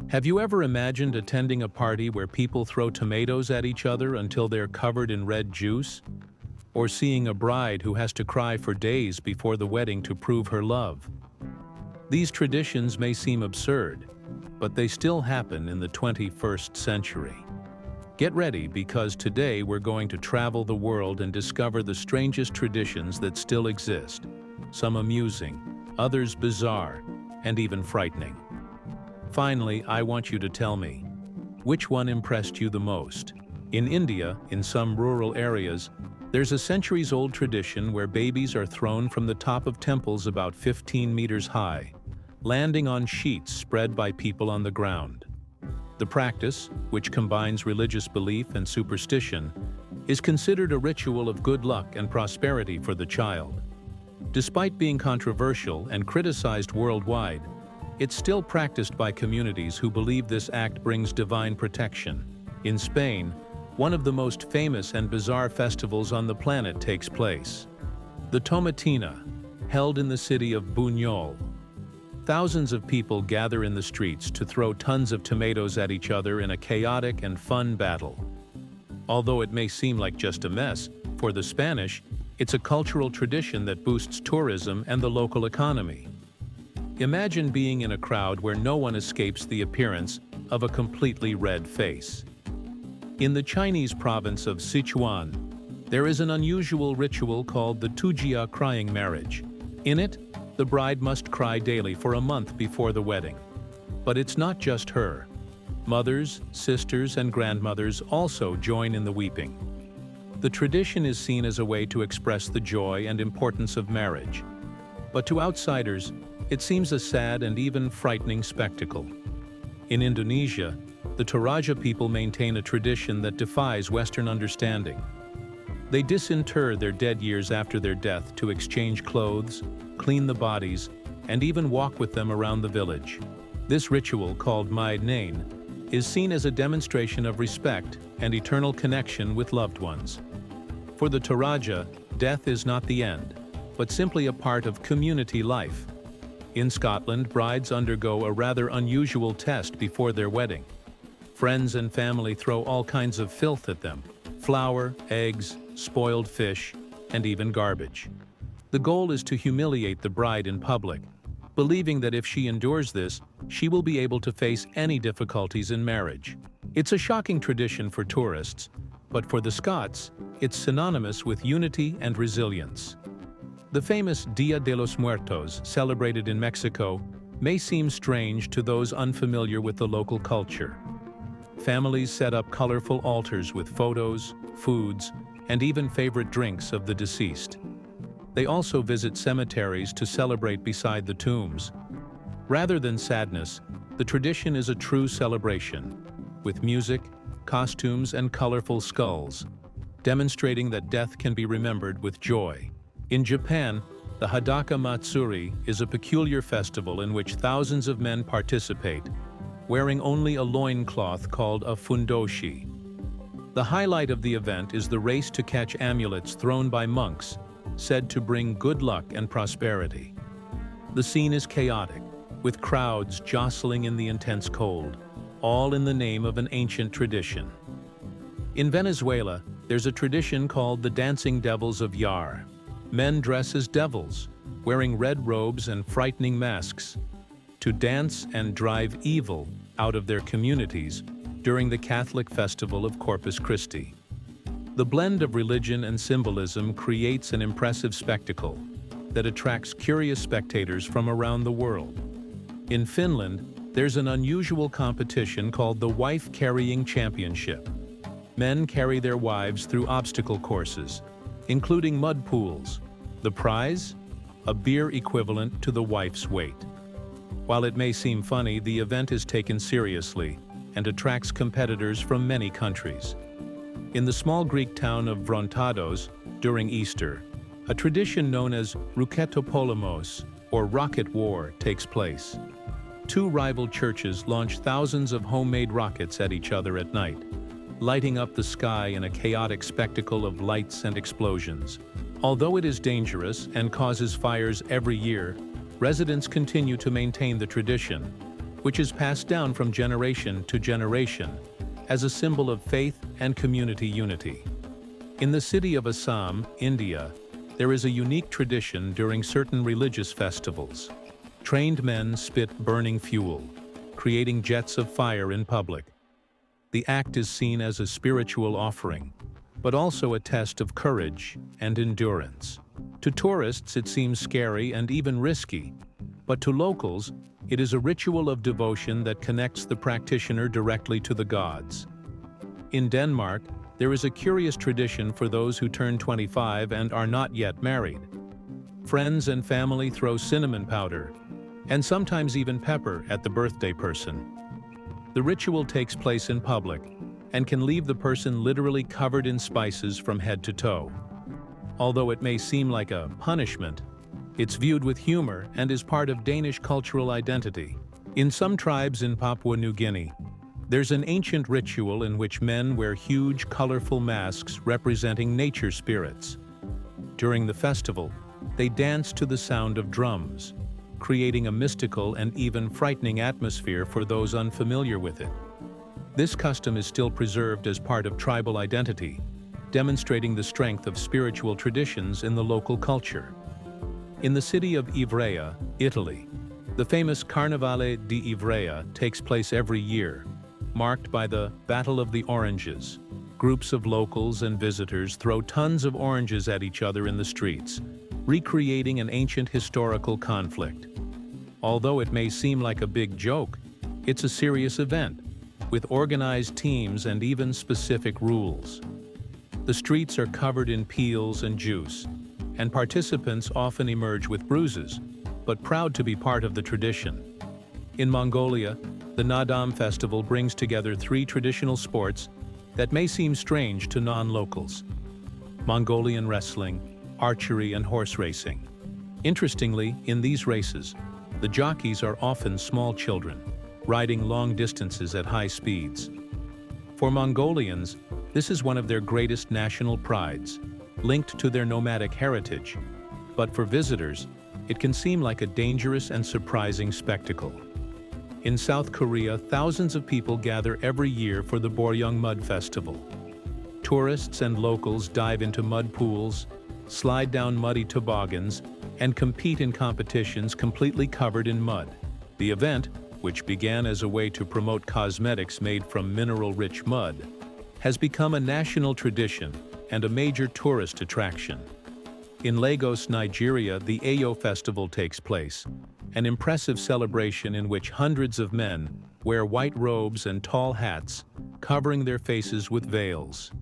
Have you ever imagined attending a party where people throw tomatoes at each other until they're covered in red juice? Or seeing a bride who has to cry for days before the wedding to prove her love? These traditions may seem absurd, but they still happen in the 21st century. Get ready, because today we're going to travel the world and discover the strangest traditions that still exist, some amusing, others bizarre, and even frightening. Finally, I want you to tell me, which one impressed you the most? In India, in some rural areas, there's a centuries-old tradition where babies are thrown from the top of temples about 15 meters high, landing on sheets spread by people on the ground. The practice, which combines religious belief and superstition, is considered a ritual of good luck and prosperity for the child. Despite being controversial and criticized worldwide, it's still practiced by communities who believe this act brings divine protection. In Spain, one of the most famous and bizarre festivals on the planet takes place. The Tomatina, held in the city of Buñol. Thousands of people gather in the streets to throw tons of tomatoes at each other in a chaotic and fun battle. Although it may seem like just a mess, for the Spanish, it's a cultural tradition that boosts tourism and the local economy. Imagine being in a crowd where no one escapes the appearance of a completely red face. In the Chinese province of Sichuan, there is an unusual ritual called the Tujia crying marriage. In it, the bride must cry daily for a month before the wedding. But it's not just her. Mothers, sisters, and grandmothers also join in the weeping. The tradition is seen as a way to express the joy and importance of marriage. But to outsiders, it seems a sad and even frightening spectacle. In Indonesia, the Toraja people maintain a tradition that defies Western understanding. They disinter their dead years after their death to exchange clothes, clean the bodies, and even walk with them around the village. This ritual, called Mai Nain, is seen as a demonstration of respect and eternal connection with loved ones. For the Toraja, death is not the end, but simply a part of community life. In Scotland, brides undergo a rather unusual test before their wedding. Friends and family throw all kinds of filth at them: flour, eggs, spoiled fish, and even garbage. The goal is to humiliate the bride in public, believing that if she endures this, she will be able to face any difficulties in marriage. It's a shocking tradition for tourists, but for the Scots, it's synonymous with unity and resilience. The famous Dia de los Muertos, celebrated in Mexico, may seem strange to those unfamiliar with the local culture. Families set up colorful altars with photos, foods, and even favorite drinks of the deceased. They also visit cemeteries to celebrate beside the tombs. Rather than sadness, the tradition is a true celebration, with music, costumes, and colorful skulls, demonstrating that death can be remembered with joy. In Japan, the Hadaka Matsuri is a peculiar festival in which thousands of men participate, wearing only a loincloth called a fundoshi. The highlight of the event is the race to catch amulets thrown by monks, said to bring good luck and prosperity. The scene is chaotic, with crowds jostling in the intense cold, all in the name of an ancient tradition. In Venezuela, there's a tradition called the Dancing Devils of Yar. Men dress as devils, wearing red robes and frightening masks, to dance and drive evil out of their communities during the Catholic festival of Corpus Christi. The blend of religion and symbolism creates an impressive spectacle that attracts curious spectators from around the world. In Finland, there's an unusual competition called the Wife Carrying Championship. Men carry their wives through obstacle courses, including mud pools. The prize? A beer equivalent to the wife's weight. While it may seem funny, the event is taken seriously and attracts competitors from many countries. In the small Greek town of Vrontados, during Easter, a tradition known as Rouketopolemos, or rocket war, takes place. Two rival churches launch thousands of homemade rockets at each other at night, lighting up the sky in a chaotic spectacle of lights and explosions. Although it is dangerous and causes fires every year, residents continue to maintain the tradition, which is passed down from generation to generation as a symbol of faith and community unity. In the city of Assam, India, there is a unique tradition during certain religious festivals. Trained men spit burning fuel, creating jets of fire in public. The act is seen as a spiritual offering, but also a test of courage and endurance. To tourists, it seems scary and even risky, but to locals, it is a ritual of devotion that connects the practitioner directly to the gods. In Denmark, there is a curious tradition for those who turn 25 and are not yet married. Friends and family throw cinnamon powder, and sometimes even pepper, at the birthday person. The ritual takes place in public and can leave the person literally covered in spices from head to toe. Although it may seem like a punishment, it's viewed with humor and is part of Danish cultural identity. In some tribes in Papua New Guinea, there's an ancient ritual in which men wear huge, colorful masks representing nature spirits. During the festival, they dance to the sound of drums, creating a mystical and even frightening atmosphere for those unfamiliar with it. This custom is still preserved as part of tribal identity, demonstrating the strength of spiritual traditions in the local culture. In the city of Ivrea, Italy, the famous Carnevale di Ivrea takes place every year, marked by the Battle of the Oranges. Groups of locals and visitors throw tons of oranges at each other in the streets, recreating an ancient historical conflict. Although it may seem like a big joke, it's a serious event, with organized teams and even specific rules. The streets are covered in peels and juice, and participants often emerge with bruises, but proud to be part of the tradition. In Mongolia, the Nadam festival brings together three traditional sports that may seem strange to non-locals: Mongolian wrestling, archery, and horse racing. Interestingly, in these races, the jockeys are often small children, riding long distances at high speeds. For Mongolians, this is one of their greatest national prides, linked to their nomadic heritage. But for visitors, it can seem like a dangerous and surprising spectacle. In South Korea, thousands of people gather every year for the Boryung Mud Festival. Tourists and locals dive into mud pools, slide down muddy toboggans, and compete in competitions completely covered in mud. The event, which began as a way to promote cosmetics made from mineral-rich mud, has become a national tradition and a major tourist attraction. In Lagos, Nigeria, the Eyo Festival takes place, an impressive celebration in which hundreds of men wear white robes and tall hats, covering their faces with veils.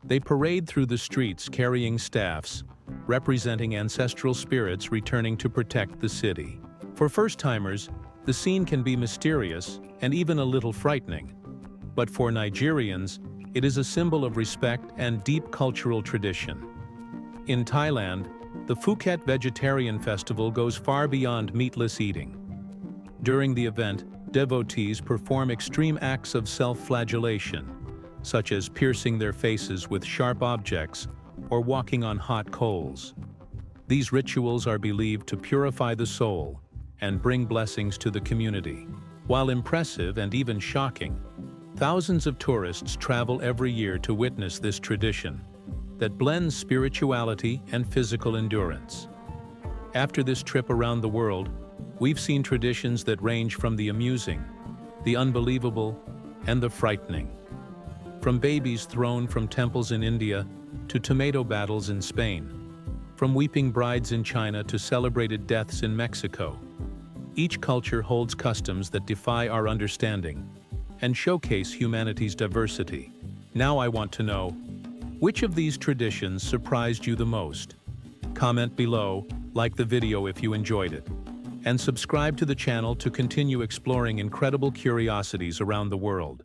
They parade through the streets carrying staffs, representing ancestral spirits returning to protect the city. For first-timers, the scene can be mysterious and even a little frightening. But for Nigerians, it is a symbol of respect and deep cultural tradition. In Thailand, the Phuket Vegetarian Festival goes far beyond meatless eating. During the event, devotees perform extreme acts of self-flagellation, such as piercing their faces with sharp objects or walking on hot coals. These rituals are believed to purify the soul and bring blessings to the community. While impressive and even shocking, thousands of tourists travel every year to witness this tradition that blends spirituality and physical endurance. After this trip around the world, we've seen traditions that range from the amusing, the unbelievable, and the frightening. From babies thrown from temples in India to tomato battles in Spain, from weeping brides in China to celebrated deaths in Mexico, each culture holds customs that defy our understanding and showcase humanity's diversity. Now I want to know, which of these traditions surprised you the most? Comment below, like the video if you enjoyed it, and subscribe to the channel to continue exploring incredible curiosities around the world.